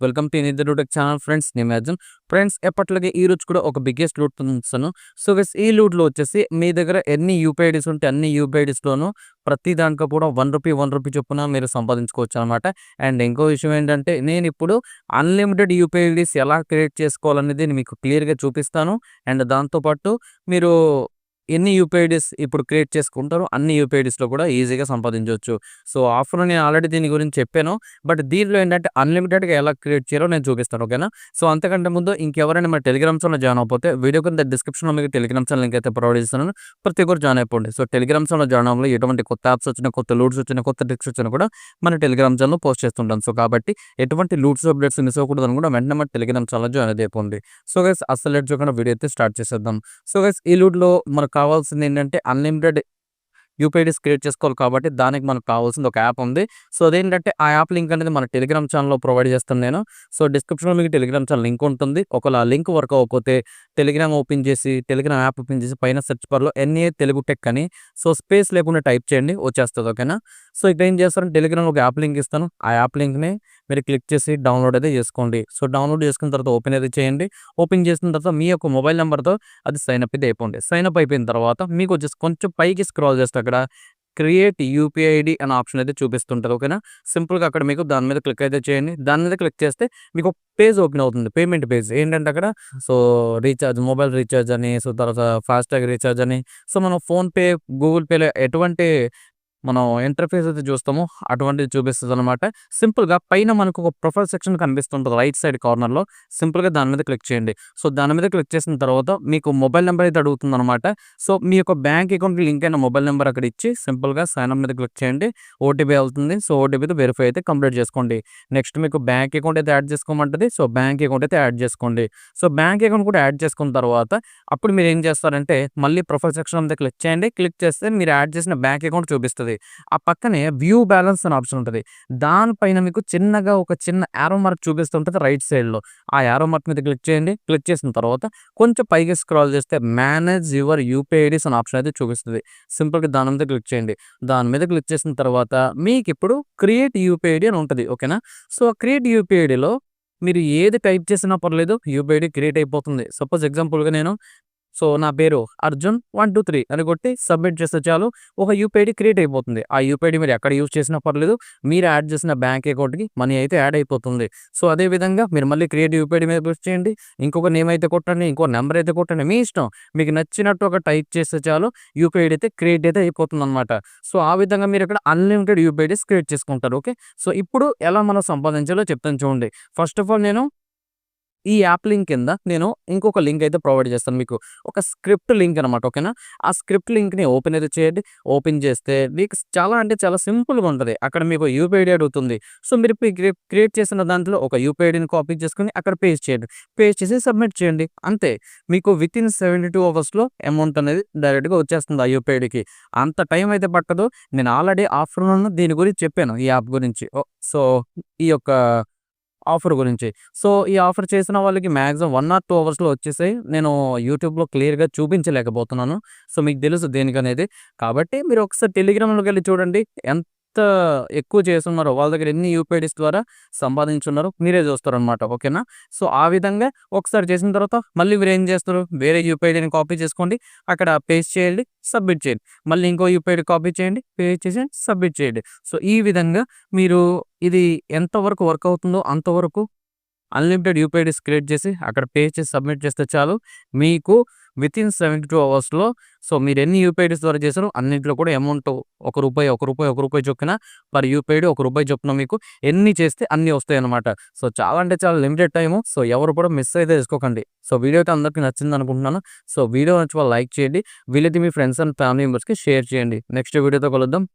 Welcome to another YouTube channel friends. నేను Arjun. Friends, ఎప్పట్లాగే ఈ రోజు కూడా ఒక బిగ్గెస్ట్ లూట్ చూపిస్తాను. సో గైస్, ఈ లూట్‌లో వచ్చేసి మీ దగ్గర ఎన్ని యూపీఐ ఐడీస్ ఉంటే అన్ని యూపీఐ ఐడీస్‌లోనూ ప్రతి దాంట్లో కూడా రూ. 1 చొప్పున మీరు సంపాదించుకోవచ్చనమాట. అండ్ ఇంకో విషయం ఏంటంటే, నేనిప్పుడు అన్‌లిమిటెడ్ యూపీఐ ఐడీస్ ఎలా క్రియేట్ చేసుకోవాలనేది మీకు క్లియర్‌గా చూపిస్తాను. అండ్ దాంతో పాటు మీరు ఎన్ని యూపీఐ ఐడీస్ ఇప్పుడు క్రియేట్ చేసుకుంటారో అన్ని యూపీఐ ఐడీస్‌లో కూడా ఈజీగా సంపాదించొచ్చు. సో ఆఫర్‌లో నేను ఆల్రెడీ దీని గురించి చెప్పాను. బట్ దీంట్లో ఏంటంటే అన్‌లిమిటెడ్‌గా ఎలా క్రియేట్ చేయాలో నేను చూపిస్తాను. ఓకేనా? సో అంతకంటే ముందు ఇంకెవరైనా మన టెలిగ్రామ్ ఛానెల్‌లో జాయిన్ అవ్వకపోతే వీడియో కింద డిస్క్రిప్షన్‌లో మీకు టెలిగ్రామ్ ఛానల్ లింక్ అయితే ప్రొవైడ్ చేస్తున్నాను. ప్రతి ఒక్కరు జాయిన్ అయిపోండి. సో టెలిగ్రామ్ ఛానెల్‌లో జాయిన్ అవ్వడంలో ఎటువంటి కొత్త యాప్స్ వచ్చినా, కొత్త లూట్స్ వచ్చినా, కొత్త ట్రిక్స్ వచ్చినా కూడా మన టెలిగ్రామ్ ఛానెల్‌లో పోస్ట్ చేస్తుంటాను. సో కాబట్టి ఎటువంటి లూట్స్ అప్డేట్స్ మిస్ అవ్వకూడదని కూడా వెంటనే మన టెలిగ్రామ్ ఛానెల్‌లో జాయిన్ అయిపోండి. సో గైస్, అస్సలు లేట్ చేయకుండా వీడియో అయితే స్టార్ట్ చేసేద్దాం. సో గైస్, ఈ లూట్‌లో మనకు కావాల్సింది ఏంటంటే అన్‌లిమిటెడ్ యూపీఐ ఐడీస్ క్రియేట్ చేసుకోవాలి కాబట్టి దానికి మనకు కావాల్సింది ఒక యాప్ ఉంది. సో అదేంటంటే ఆ యాప్ లింక్ అనేది మన టెలిగ్రామ్ ఛానెల్‌లో ప్రొవైడ్ చేస్తాను నేను. సో డిస్క్రిప్షన్‌లో మీకు టెలిగ్రామ్ ఛానెల్ లింక్ ఉంటుంది. ఒకవేళ ఆ లింక్ వర్క్ అవ్వకపోతే టెలిగ్రామ్ ఓపెన్ చేసి టెలిగ్రామ్ యాప్ ఓపెన్ చేసి పైన సెర్చ్ బార్‌లో ఎన్ఏ తెలుగు టెక్ అని సో స్పేస్ లేకుండా టైప్ చేయండి, వచ్చేస్తది. ఓకేనా? సో ఇక్కడ ఏం చేస్తారంటే టెలిగ్రామ్‌లో ఒక యాప్ లింక్ ఇస్తాను. ఆ యాప్ లింక్‌ని మీరు క్లిక్ చేసి డౌన్లోడ్ అయితే చేసుకోండి. సో డౌన్లోడ్ చేసుకున్న తర్వాత ఓపెన్ అయితే చేయండి. ఓపెన్ చేసిన తర్వాత మీ యొక్క మొబైల్ నంబర్‌తో అది సైన్ అప్ అయితే అయిపోండి. సైన్ అప్ అయిపోయిన తర్వాత మీకు వచ్చేసి కొంచెం పైకి స్క్రాల్ చేస్తే అక్కడ క్రియేట్ యూపీఐ ఐడీ అనే ఆప్షన్ అయితే చూపిస్తుంటది. ఓకేనా? సింపుల్‌గా అక్కడ మీకు దాని మీద క్లిక్ అయితే చేయండి. దాని మీద క్లిక్ చేస్తే మీకు ఒక పేజ్ ఓపెన్ అవుతుంది. Payment page. ఏంటంటే అక్కడ సో రీచార్జ్, మొబైల్ రీచార్జ్ అని, సో తర్వాత ఫాస్టాగ్ రీచార్జ్ అని, సో మనం ఫోన్‌పే, గూగుల్ పేలో ఎటువంటి మనం ఇంటర్ఫేస్ అయితే చూస్తామో అటువంటిది చూపిస్తదనమాట. సింపుల్‌గా పైన మనకు ఒక ప్రొఫైల్ సెక్షన్ కనిపిస్తుంటది రైట్ సైడ్ కార్నర్‌లో. సింపుల్‌గా దాని మీద క్లిక్ చేయండి. సో దాని మీద క్లిక్ చేసిన తర్వాత మీకు మొబైల్ నంబర్ అయితే అడుగుతుందనమాట. సో మీ యొక్క బ్యాంక్ అకౌంట్‌కి లింక్ అయిన మొబైల్ నంబర్ అక్కడ ఇచ్చి సింపుల్‌గా సైన్ అప్ మీద క్లిక్ చేయండి. ఓటీపీ వెళ్తుంది. సో ఓటీపీతో వెరిఫై అయితే కంప్లీట్ చేసుకోండి. నెక్స్ట్ మీకు బ్యాంక్ అకౌంట్ అయితే యాడ్ చేసుకోమంటది. సో బ్యాంక్ అకౌంట్ అయితే యాడ్ చేసుకోండి. సో బ్యాంక్ అకౌంట్ కూడా యాడ్ చేసుకున్న తర్వాత అప్పుడు మీరు ఏం చేస్తారంటే మళ్ళీ ప్రొఫైల్ సెక్షన్ మీద క్లిక్ చేయండి. క్లిక్ చేస్తే మీరు యాడ్ చేసిన బ్యాంక్ అకౌంట్ చూపిస్తది. ఆ పక్కనే వ్యూ బ్యాలెన్స్ అనే ఆప్షన్ ఉంటది. దానిపైన మీకు చిన్నగా ఒక చిన్న యారో మార్క్ చూపిస్తుంటది రైట్ సైడ్‌లో. ఆ యారో మార్క్ మీద క్లిక్ చేయండి. క్లిక్ చేసిన తర్వాత కొంచెం పైకి స్క్రాల్ చేస్తే మేనేజ్ యువర్ యూపీఐ ఐడీస్ అనే ఆప్షన్ అయితే చూపిస్తది. సింపుల్‌గా దాని మీద క్లిక్ చేయండి. దాని మీద క్లిక్ చేసిన తర్వాత మీకిప్పుడు క్రియేట్ యూపీఐ ఐడీ అని ఉంటది. ఓకేనా? సో క్రియేట్ యూపీఐ ఐడీలో మీరు ఏది టైప్ చేసినా పర్లేదు, యూపీఐ ఐడీ క్రియేట్ అయిపోతుంది. సపోజ్ ఎగ్జాంపుల్‌గా నేను సో నా పేరు అర్జున్ 123 అని కొట్టి సబ్మిట్ చేస్తే చాలు ఒక యూపీఐ ఐడీ క్రియేట్ అయిపోతుంది. ఆ యూపీఐ ఐడీ మీరు ఎక్కడ యూజ్ చేసినా పర్లేదు. మీరు యాడ్ చేసిన బ్యాంక్ అకౌంట్‌కి మనీ అయితే యాడ్ అయిపోతుంది. సో అదే విధంగా మీరు మళ్ళీ క్రియేట్ యూపీఐ ఐడీ మీద క్లిక్ చేయండి. ఇంకొక నేమ్ అయితే కొట్టండి, ఇంకో నంబర్ అయితే కొట్టండి, మీ ఇష్టం. మీకు నచ్చినట్టు ఒక టైప్ చేస్తే చాలు యూపీఐ ఐడీ అయితే క్రియేట్ అయితే అయిపోతుందన్నమాట. సో ఆ విధంగా మీరు ఇక్కడ అన్‌లిమిటెడ్ యూపీఐ ఐడీస్ క్రియేట్ చేసుకుంటారు. ఓకే. సో ఇప్పుడు ఎలా మనం సంపాదించాలో చెప్తాను చూడండి. ఫస్ట్ ఆఫ్ ఆల్ నేను ఈ యాప్ లింక్ కింద నేను ఇంకొక లింక్ అయితే ప్రొవైడ్ చేస్తాను మీకు. ఒక స్క్రిప్ట్ లింక్ అనమాట. ఓకేనా? ఆ స్క్రిప్ట్ లింక్‌ని ఓపెన్ అయితే చేయండి. ఓపెన్ చేస్తే మీకు చాలా అంటే చాలా సింపుల్‌గా ఉంటది. అక్కడ మీకు యూపీఐ ఐడీ అడుగుతుంది. సో మీరు క్రియేట్ చేసిన దాంట్లో ఒక యూపీఐ ఐడీని కాపీ చేసుకొని అక్కడ పేస్ట్ చేయండి. పేస్ట్ చేసి సబ్మిట్ చేయండి. అంతే. మీకు వితిన్ 72 అవర్స్‌లో అమౌంట్ అనేది డైరెక్ట్‌గా వచ్చేస్తుంది ఆ యూపీఐ ఐడీకి. అంత టైం అయితే పట్టదు. నేను ఆల్రెడీ ఆఫ్టర్‌నూన్ దీని గురించి చెప్పాను. ఈ యాప్ గురించి. సో ఈ యొక్క ఆఫర్ గురించి. సో, ఈ ఆఫర్ చేసిన వాళ్ళకి మాక్సిమం 1 ఆర్ 2 అవర్స్‌లో వచ్చేసాయి. నేను యూట్యూబ్‌లో క్లియర్‌గా చూపించలేకపోతున్నాను. సో, మీకు తెలుసు దేనికనేది. కాబట్టి మీరు ఒకసారి టెలిగ్రామ్‌లోకెళ్ళి చూడండి. ఎంత ఎక్కువ చేసున్నారో, వాళ్ళ దగ్గర ఎన్ని యూపీఐ ఐడీస్ ద్వారా సంపాదించున్నారో మీరే చూస్తారనమాట. ఓకేనా? సో, ఆ విధంగా ఒకసారి చేసిన తర్వాత మళ్ళీ మీరేం చేస్తారు? వేరే యూపీఐ ఐడీని కాపీ చేసుకోండి. అక్కడ పేస్ట్ చేయండి. సబ్మిట్ చేయండి. మళ్ళీ ఇంకో యూపీఐ ఐడీ కాపీ చేయండి. పేస్ట్ చేసేయండి. సబ్మిట్ చేయండి. సో, ఈ విధంగా మీరు ఇది ఎంతవరకు వర్క్ అవుతుందో అంతవరకు అన్‌లిమిటెడ్ యూపీఐ ఐడీస్ క్రియేట్ చేసి అక్కడ పే చేసి సబ్మిట్ చేస్తే చాలు. మీకు వితిన్ 72 అవర్స్‌లో సో మీరు ఎన్ని యూపీఐ ఐడీస్ ద్వారా చేశారో అన్నింటిలో కూడా అమౌంట్ రూ. 1 చొప్పున పర్ యూపీఐ ఐడీ రూ. 1 చొప్పున మీకు ఎన్ని చేస్తే అన్నీ వస్తాయన్నమాట. సో చాలా అంటే చాలా లిమిటెడ్ టైము. సో ఎవరు కూడా మిస్ అయితే చేసుకోకండి. సో వీడియో అయితే అందరికీ నచ్చింది అనుకుంటున్నాను. సో వీడియో నచ్చి వాళ్ళు లైక్ చేయండి. వీలైతే మీ ఫ్రెండ్స్ అండ్ ఫ్యామిలీ మెంబర్స్‌కి షేర్ చేయండి. నెక్స్ట్ వీడియోతో కలుద్దాం.